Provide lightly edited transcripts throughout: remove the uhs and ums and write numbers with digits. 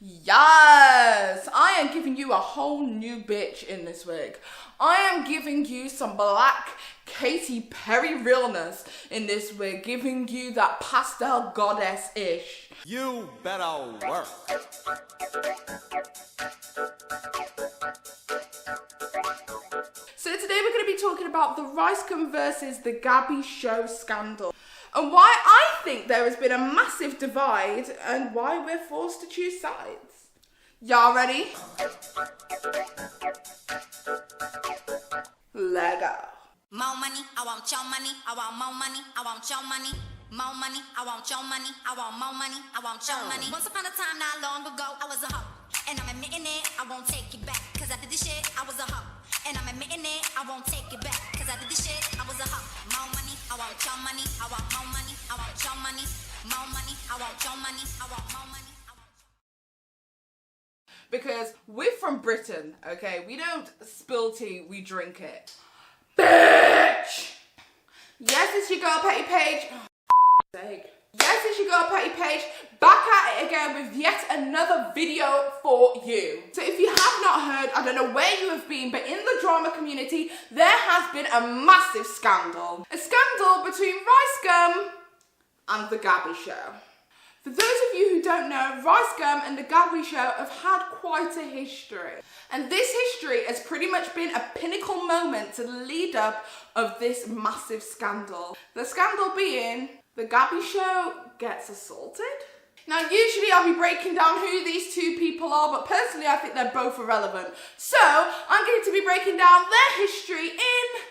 Yes, I am giving you a whole new bitch in this wig. I am giving you some black Katy Perry realness in this wig, giving you that pastel goddess-ish. You better work. So today we're going to be talking about the Ricegum versus the Gabbie show scandal, and why I think there has been a massive divide and why we're forced to choose sides. Y'all ready? Let go. More money, I want your money, I want more money, I want your money. More money, I want your money, I want more money, I want your money. Once upon a time, not long ago, I was a hoe. And I'm admitting it, I won't take it back. Cause I did this shit, I was a hoe. And I'm admitting it, I won't take it back. Cause I did this shit, I was a hoe. More money, I want your money, I want more money, I want your money. More money, I want your money, I want more money. Because we're from Britain, okay? We don't spill tea, we drink it. Bitch! Yes, it's your girl, Petty Paige. Sake. Yes, it's your girl, Petty Paige, back at it again with yet another video for you. So if you have not heard, I don't know where you have been, but in the drama community, there has been a massive scandal. A scandal between Ricegum and the Gabbie show. For those of you who don't know, Ricegum and the Gabbie show have had quite a history. And this history has pretty much been a pinnacle moment to the lead up of this massive scandal. The scandal being, the Gabbie show gets assaulted. Now usually I'll be breaking down who these two people are, but personally I think they're both irrelevant. So I'm going to be breaking down their history in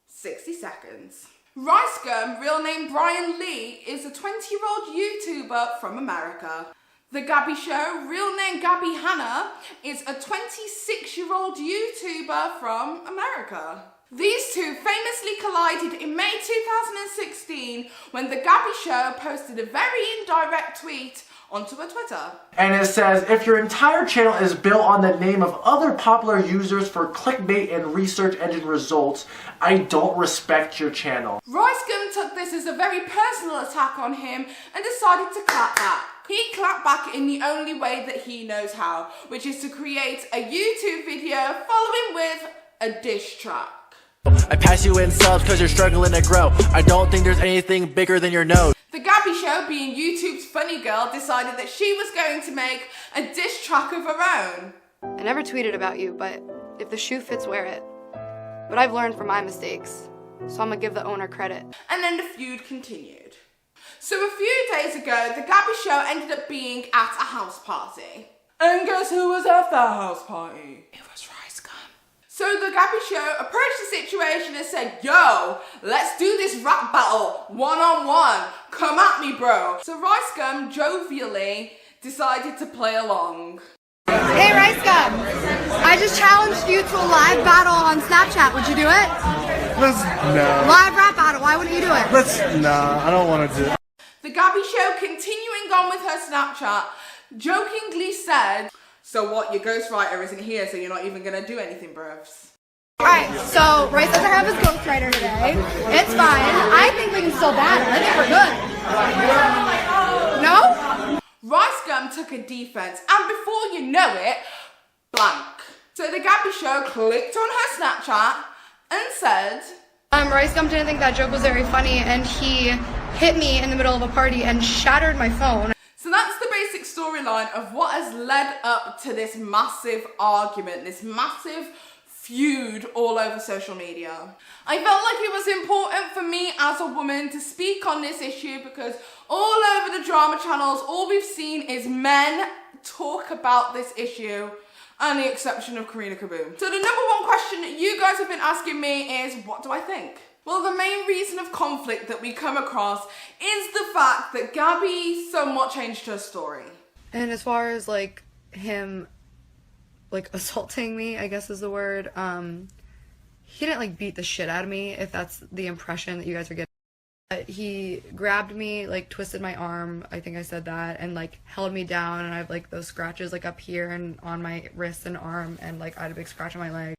60 seconds. Ricegum, real name Brian Lee, is a 20-year-old YouTuber from America. The Gabbie show, real name Gabbie Hannah, is a 26-year-old YouTuber from America. These two famously collided in May 2016 when the Gabbie show posted a very indirect tweet onto her Twitter. And it says, if your entire channel is built on the name of other popular users for clickbait and research engine results, I don't respect your channel. Ricegum took this as a very personal attack on him and decided to clap back. He clapped back in the only way that he knows how, which is to create a YouTube video following with a diss track. I pass you in subs cause you're struggling to grow. I don't think there's anything bigger than your nose. The Gabbie show, being YouTube's funny girl, decided that she was going to make a diss track of her own. I never tweeted about you, but if the shoe fits, wear it. But I've learned from my mistakes, so I'm gonna give the owner credit. And then the feud continued. So a few days ago, the Gabbie show ended up being at a house party. And guess who was at that house party? It was Ricegum. So the Gabbie show approached the situation and said, yo, let's do this rap battle, one-on-one. Come at me, bro. So Ricegum jovially decided to play along. Hey Ricegum, I just challenged you to a live battle on Snapchat. Would you do it? No. Live rap battle, why wouldn't you do it? Nah, I don't want to do it. The Gabbie show, continuing on with her Snapchat, jokingly said, so what, your ghostwriter isn't here, so you're not even gonna do anything, bruvs? Alright, so Rice doesn't have his ghostwriter today. It's fine. I think we can still battle. I think we're good. No? Ricegum took a defense, and before you know it, blank. So the Gabbie show clicked on her Snapchat and said, Ricegum didn't think that joke was very funny, and he hit me in the middle of a party and shattered my phone. So that's the basic storyline of what has led up to this massive argument, this massive feud all over social media. I felt like it was important for me as a woman to speak on this issue because all over the drama channels, all we've seen is men talk about this issue, and the exception of Karina Kaboom. So the number one question that you guys have been asking me is, what do I think? Well, the main reason of conflict that we come across is the fact that Gabbie somewhat changed her story. And as far as like him like assaulting me, I guess is the word, he didn't like beat the shit out of me, if that's the impression that you guys are getting. He grabbed me, like twisted my arm, I think I said that, and like held me down, and I have like those scratches like up here and on my wrist and arm, and like I had a big scratch on my leg.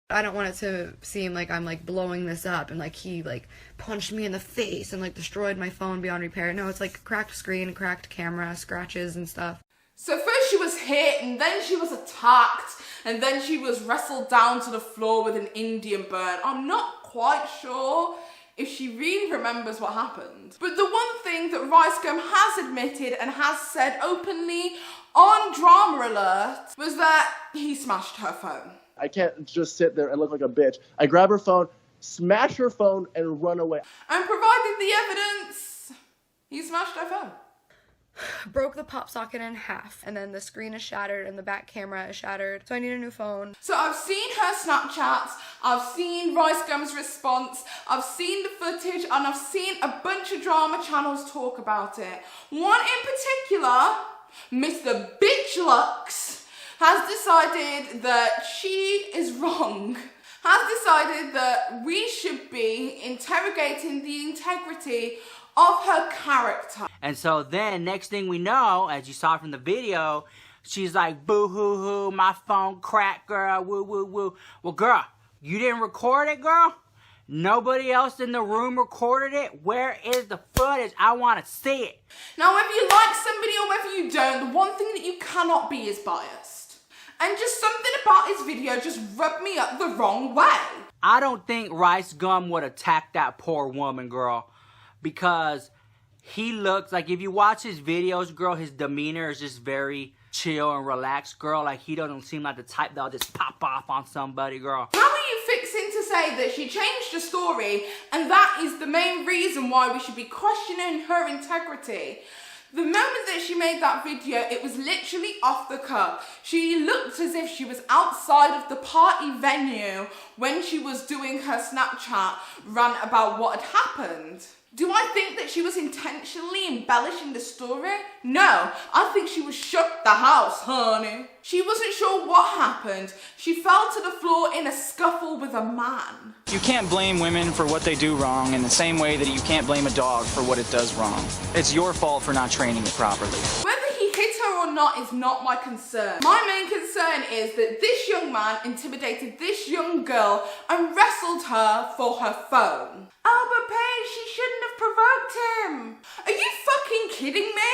I don't want it to seem like I'm like blowing this up and like he like punched me in the face and like destroyed my phone beyond repair. No, it's like cracked screen, cracked camera, scratches and stuff. So first she was hit, and then she was attacked, and then she was wrestled down to the floor with an Indian burn. I'm not quite sure if she really remembers what happened. But the one thing that Ricegum has admitted and has said openly on Drama Alert was that he smashed her phone. I can't just sit there and look like a bitch. I grab her phone, smash her phone, and run away. And provided the evidence, he smashed her phone. Broke the pop socket in half, and then the screen is shattered and the back camera is shattered, so I need a new phone. So I've seen her Snapchats, I've seen Ricegum's response, I've seen the footage, and I've seen a bunch of drama channels talk about it. One in particular, Mr. Bitch Lux, has decided that she is wrong, has decided that we should be interrogating the integrity of her character. And so then, next thing we know, as you saw from the video, she's like, boo hoo hoo, my phone cracked, girl, woo woo woo. Well, girl, you didn't record it, girl? Nobody else in the room recorded it? Where is the footage? I want to see it. Now, whether you like somebody or whether you don't, the one thing that you cannot be is biased. And just something about his video just rubbed me up the wrong way. I don't think Ricegum would attack that poor woman, girl. Because he looks like, if you watch his videos, girl, his demeanor is just very chill and relaxed, girl. Like, he doesn't seem like the type that'll just pop off on somebody, girl. How are you fixing to say that she changed the story and that is the main reason why we should be questioning her integrity? The moment that she made that video, it was literally off the cuff. She looked as if she was outside of the party venue when she was doing her Snapchat rant about what had happened. Do I think that she was intentionally embellishing the story? No, I think she was shook the house, honey. She wasn't sure what happened. She fell to the floor in a scuffle with a man. You can't blame women for what they do wrong in the same way that you can't blame a dog for what it does wrong. It's your fault for not training it properly. Whether he hit her or not is not my concern. My main concern is that this young man intimidated this young girl and wrestled her for her phone. Oh, but Paige, she shouldn't have provoked him. Are you fucking kidding me?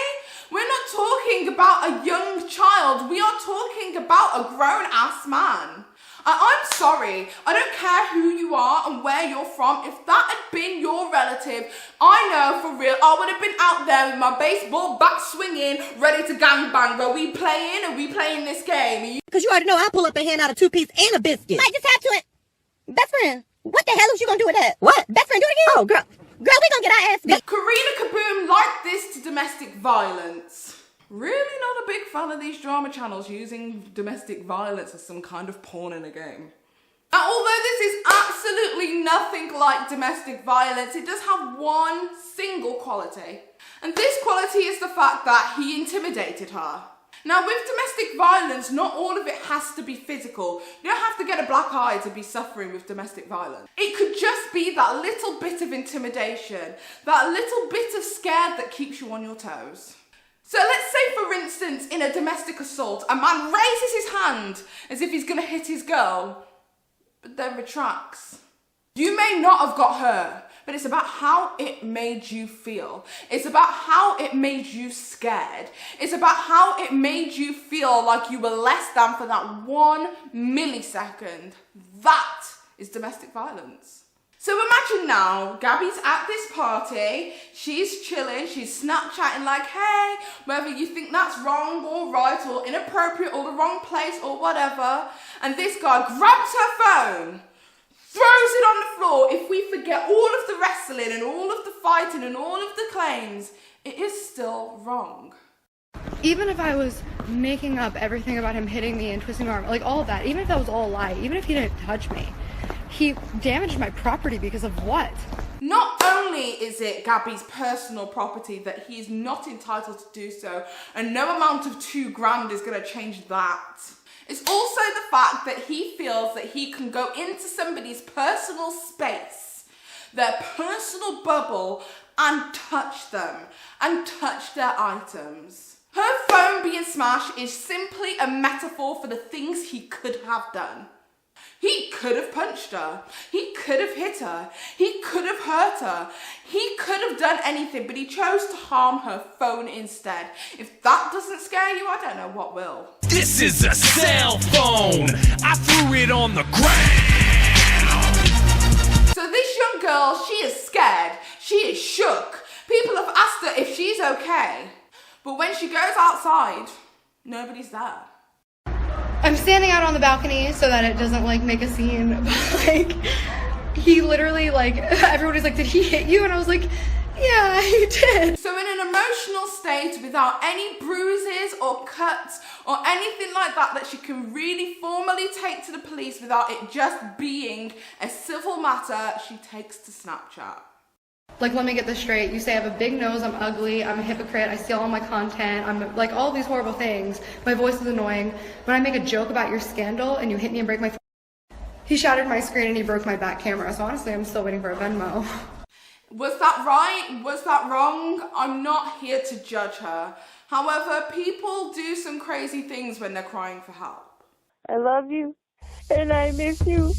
We're not talking about a young child. We are talking about a grown-ass man. I'm sorry. I don't care who you are and where you're from. If that had been your relative, I know for real, I would have been out there with my baseball bat swinging, ready to gangbang. Are we playing this game? Because you already know I pull up and hand out a 2-piece and a biscuit. I just have to it. Best friend, what the hell is you gonna do with that? What? Best friend, do it again? Oh, girl, we gonna get our ass beat. Karina Kaboom liked this to domestic violence. Really not a big fan of these drama channels using domestic violence as some kind of porn in a game. Now, although this is absolutely nothing like domestic violence, it does have one single quality. And this quality is the fact that he intimidated her. Now, with domestic violence, not all of it has to be physical. You don't have to get a black eye to be suffering with domestic violence. It could just be that little bit of intimidation, that little bit of scare that keeps you on your toes. So let's say, for instance, in a domestic assault, a man raises his hand as if he's gonna hit his girl, but then retracts. You may not have got hurt, but it's about how it made you feel. It's about how it made you scared. It's about how it made you feel like you were less than for that 1 millisecond. That is domestic violence. So imagine now, Gabbie's at this party, she's chilling, she's Snapchatting like, hey, whether you think that's wrong or right or inappropriate or the wrong place or whatever, and this guy grabs her phone, throws it on the floor. If we forget all of the wrestling and all of the fighting and all of the claims, it is still wrong. Even if I was making up everything about him hitting me and twisting my arm, like all of that, even if that was all a lie, even if he didn't touch me, he damaged my property because of what? Not only is it Gabbie's personal property that he's not entitled to do so, and no amount of $2,000 is going to change that. It's also the fact that he feels that he can go into somebody's personal space, their personal bubble, and touch them, and touch their items. Her phone being smashed is simply a metaphor for the things he could have done. He could have punched her. He could have hit her. He could have hurt her. He could have done anything, but he chose to harm her phone instead. If that doesn't scare you, I don't know what will. This is a cell phone. I threw it on the ground. So this young girl, she is scared. She is shook. People have asked her if she's okay. But when she goes outside, nobody's there. I'm standing out on the balcony so that it doesn't like make a scene, but like he literally like everybody's like, did he hit you? And I was like, yeah, he did. So in an emotional state without any bruises or cuts or anything like that she can really formally take to the police without it just being a civil matter, she takes to Snapchat. Like, let me get this straight. You say I have a big nose, I'm ugly, I'm a hypocrite, I steal all my content, I'm like all these horrible things. My voice is annoying. When I make a joke about your scandal and you hit me and break my He shattered my screen and he broke my back camera. So honestly, I'm still waiting for a Venmo. Was that right? Was that wrong? I'm not here to judge her. However, people do some crazy things when they're crying for help. I love you and I miss you.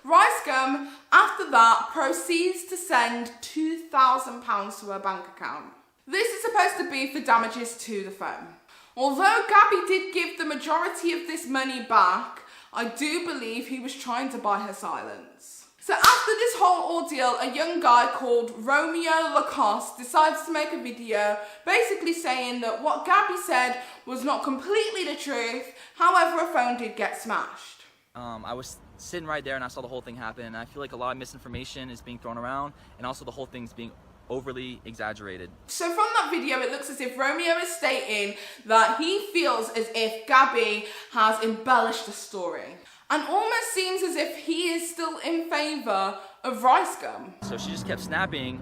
Ricegum, after that, proceeds to send £2,000 to her bank account. This is supposed to be for damages to the phone. Although Gabbie did give the majority of this money back, I do believe he was trying to buy her silence. So after this whole ordeal, a young guy called Romeo Lacoste decides to make a video basically saying that what Gabbie said was not completely the truth, however a phone did get smashed. I was sitting right there and I saw the whole thing happen, and I feel like a lot of misinformation is being thrown around, and also the whole thing's being overly exaggerated. So from that video, it looks as if Romeo is stating that he feels as if Gabbie has embellished the story, and almost seems as if he is still in favor of Ricegum. So she just kept snapping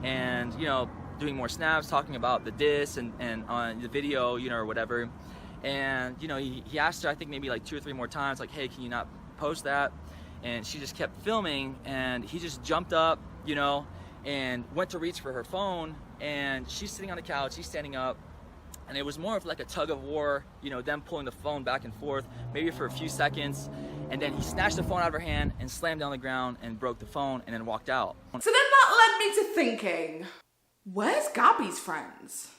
and, you know, doing more snaps, talking about the diss and on the video, you know, or whatever. And, you know, he asked her, I think maybe like 2 or 3 more times, like, hey, can you not post that? And she just kept filming, and he just jumped up, you know, and went to reach for her phone, and she's sitting on the couch, he's standing up, and it was more of like a tug of war, you know, them pulling the phone back and forth, maybe for a few seconds, and then he snatched the phone out of her hand and slammed down the ground and broke the phone and then walked out. So then that led me to thinking, where's Gabbie's friends?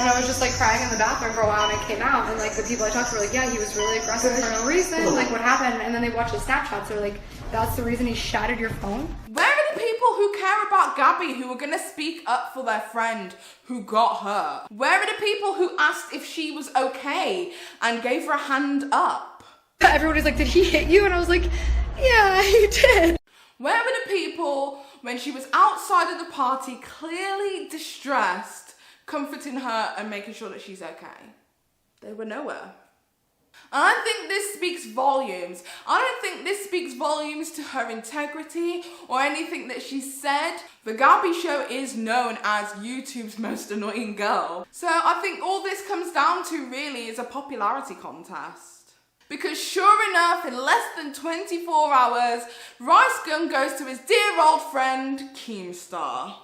And I was just like crying in the bathroom for a while, and I came out, and like the people I talked to were like, yeah, he was really aggressive for no reason, like what happened? And then they watched the Snapchats, they're like, that's the reason he shattered your phone? Where are the people who care about Gabbie, who are gonna speak up for their friend who got hurt? Where are the people who asked if she was okay and gave her a hand up? Everybody's like, did he hit you? And I was like, yeah, he did. Where were the people when she was outside of the party, clearly distressed, comforting her and making sure that she's okay? They were nowhere. And I think this speaks volumes. I don't think this speaks volumes to her integrity or anything that she said. The Gabbie show is known as YouTube's most annoying girl. So I think all this comes down to really is a popularity contest. Because sure enough, in less than 24 hours, Ricegum goes to his dear old friend, Keemstar.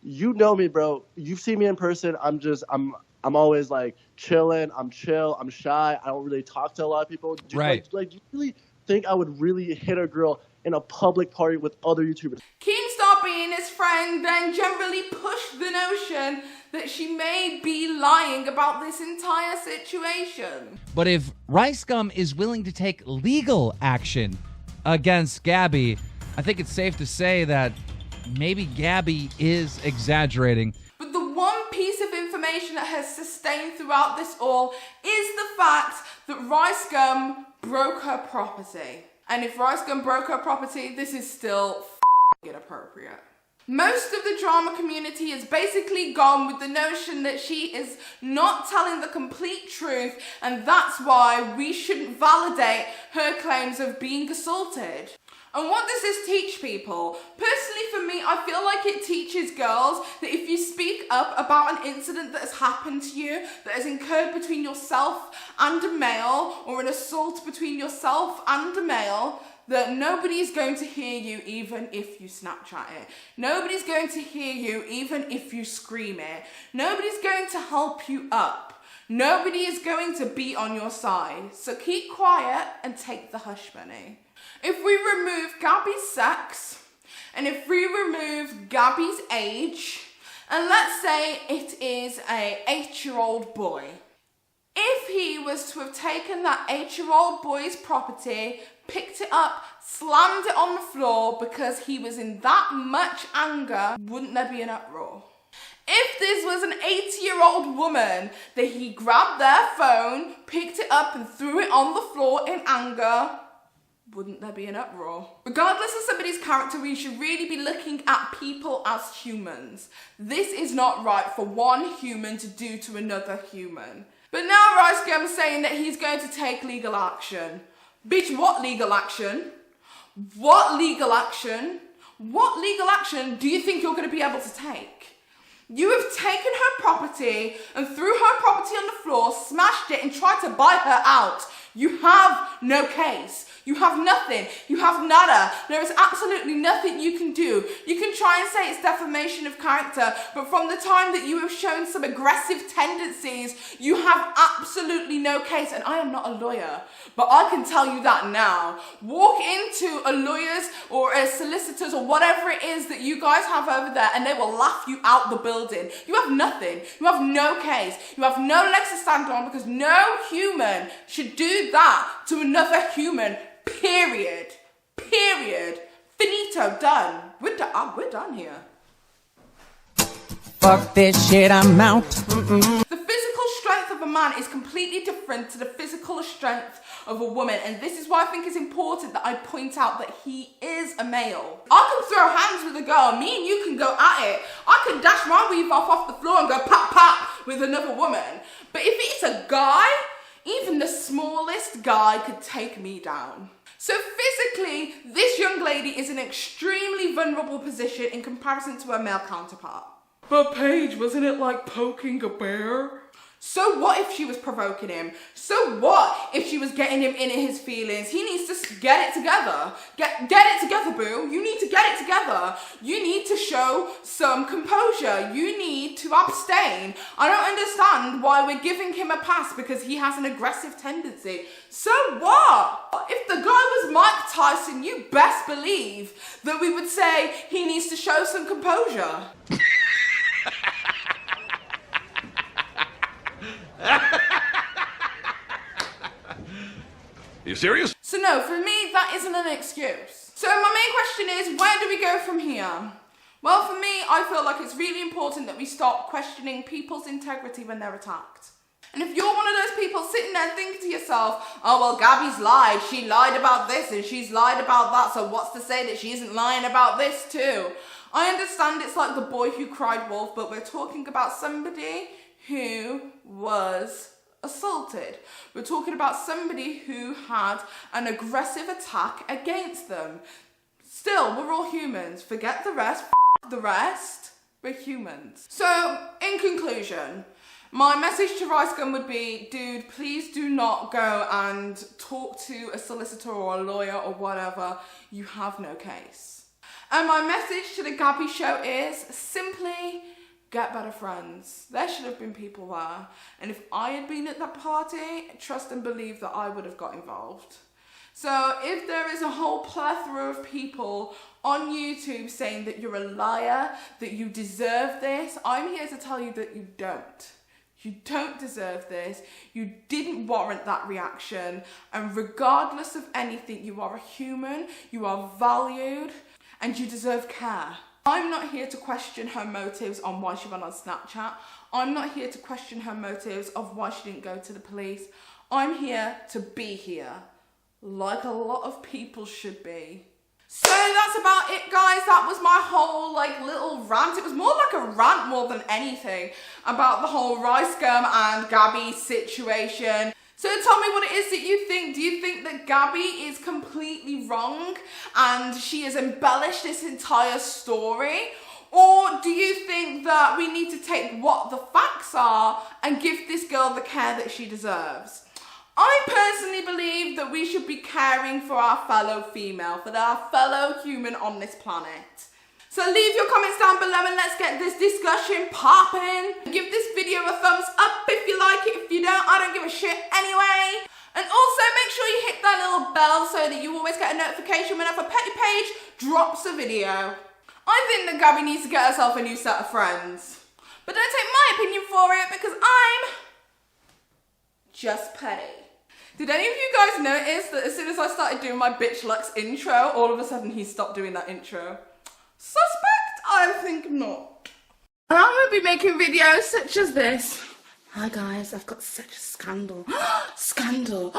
You know me, bro. You've seen me in person. I'm always like chilling. I'm chill. I'm shy. I don't really talk to a lot of people. Right. Like, do you really think I would really hit a girl in a public party with other YouTubers? Keemstar, being his friend, then generally pushed the notion that she may be lying about this entire situation. But if Ricegum is willing to take legal action against Gabbie, I think it's safe to say that maybe Gabbie is exaggerating. But the one piece of information that has sustained throughout this all is the fact that Ricegum broke her property. And if Ricegum broke her property, this is still inappropriate. Most of the drama community has basically gone with the notion that she is not telling the complete truth, and that's why we shouldn't validate her claims of being assaulted. And what does this teach people? Personally, for me, I feel like it teaches girls that if you speak up about an incident that has happened to you, that has occurred between yourself and a male, or an assault between yourself and a male, that nobody's going to hear you even if you Snapchat it. Nobody's going to hear you even if you scream it. Nobody's going to help you up. Nobody is going to be on your side. So keep quiet and take the hush money. If we remove Gabbie's sex, and if we remove Gabbie's age, and let's say it is a 8-year-old boy. If he was to have taken that 8-year-old boy's property, picked it up, slammed it on the floor because he was in that much anger, wouldn't there be an uproar? If this was an 80-year-old woman that he grabbed their phone, picked it up and threw it on the floor in anger, wouldn't there be an uproar? Regardless of somebody's character, we should really be looking at people as humans. This is not right for one human to do to another human. But now Ricegum is saying that he's going to take legal action. Bitch, what legal action? What legal action? What legal action do you think you're going to be able to take? You have taken her property and threw her property on the floor, smashed it and tried to buy her out. You have no case. You have nothing. You have nada. There is absolutely nothing you can do. You can try and say it's defamation of character, but from the time that you have shown some aggressive tendencies, you have absolutely no case. And I am not a lawyer, but I can tell you that now. Walk into a lawyer's or a solicitor's or whatever it is that you guys have over there and they will laugh you out the building. You have nothing. You have no case. You have no legs to stand on because no human should do that to another human. Period. Period. Finito. Done. We're done here. Fuck this shit, I'm out. The physical strength of a man is completely different to the physical strength of a woman, and this is why I think it's important that I point out that he is a male. I can throw hands with a girl. Me and you can go at it. I can dash my weave off the floor and go pap pap with another woman. But if it's a guy, even the smallest guy could take me down. So physically, this young lady is in an extremely vulnerable position in comparison to her male counterpart. But Paige, wasn't it like poking a bear? So what if she was provoking him? So what if she was getting him in his feelings? He needs to get it together. Get it together, boo. You need to get it together. You need to show some composure. You need to abstain. I don't understand why we're giving him a pass because he has an aggressive tendency. So what? If the guy was Mike Tyson, you best believe that we would say he needs to show some composure. Are you serious? So no, for me, that isn't an excuse. So my main question is, where do we go from here? Well, for me, I feel like it's really important that we stop questioning people's integrity when they're attacked. And if you're one of those people sitting there thinking to yourself, oh, well, Gabbie's lied. She lied about this and she's lied about that. So what's to say that she isn't lying about this too? I understand it's like the boy who cried wolf, but we're talking about somebody who was assaulted. We're talking about somebody who had an aggressive attack against them. Still, we're all humans. Forget the rest. The rest. We're humans. So, in conclusion, my message to Ricegum would be, dude, please do not go and talk to a solicitor or a lawyer or whatever. You have no case. And my message to the Gabbie show is simply get better friends. There should have been people there. And if I had been at that party, trust and believe that I would have got involved. So if there is a whole plethora of people on YouTube saying that you're a liar, that you deserve this, I'm here to tell you that you don't. You don't deserve this. You didn't warrant that reaction. And regardless of anything, you are a human, you are valued, and you deserve care. I'm not here to question her motives on why she went on Snapchat. I'm not here to question her motives of why she didn't go to the police. I'm here to be here, like a lot of people should be. So that's about it, guys. That was my whole little rant. It was more like a rant more than anything about the whole Ricegum and Gabbie situation. So tell me what it is that you think. Do you think that Gabbie is completely wrong and she has embellished this entire story? Or do you think that we need to take what the facts are and give this girl the care that she deserves? I personally believe that we should be caring for our fellow female, for our fellow human on this planet. So leave your comments down below and let's get this discussion popping. Give this video a thumbs up if you like it. If you don't, I don't give a shit anyway. And also make sure you hit that little bell so that you always get a notification whenever Petty Paige drops a video. I think that Gabbie needs to get herself a new set of friends. But don't take my opinion for it because I'm just petty. Did any of you guys notice that as soon as I started doing my Bitch Lux intro, all of a sudden he stopped doing that intro? Suspect? I think not. And I'm going to be making videos such as this. Hi guys, I've got such a scandal. Scandal.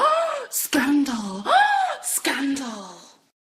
Scandal. Scandal.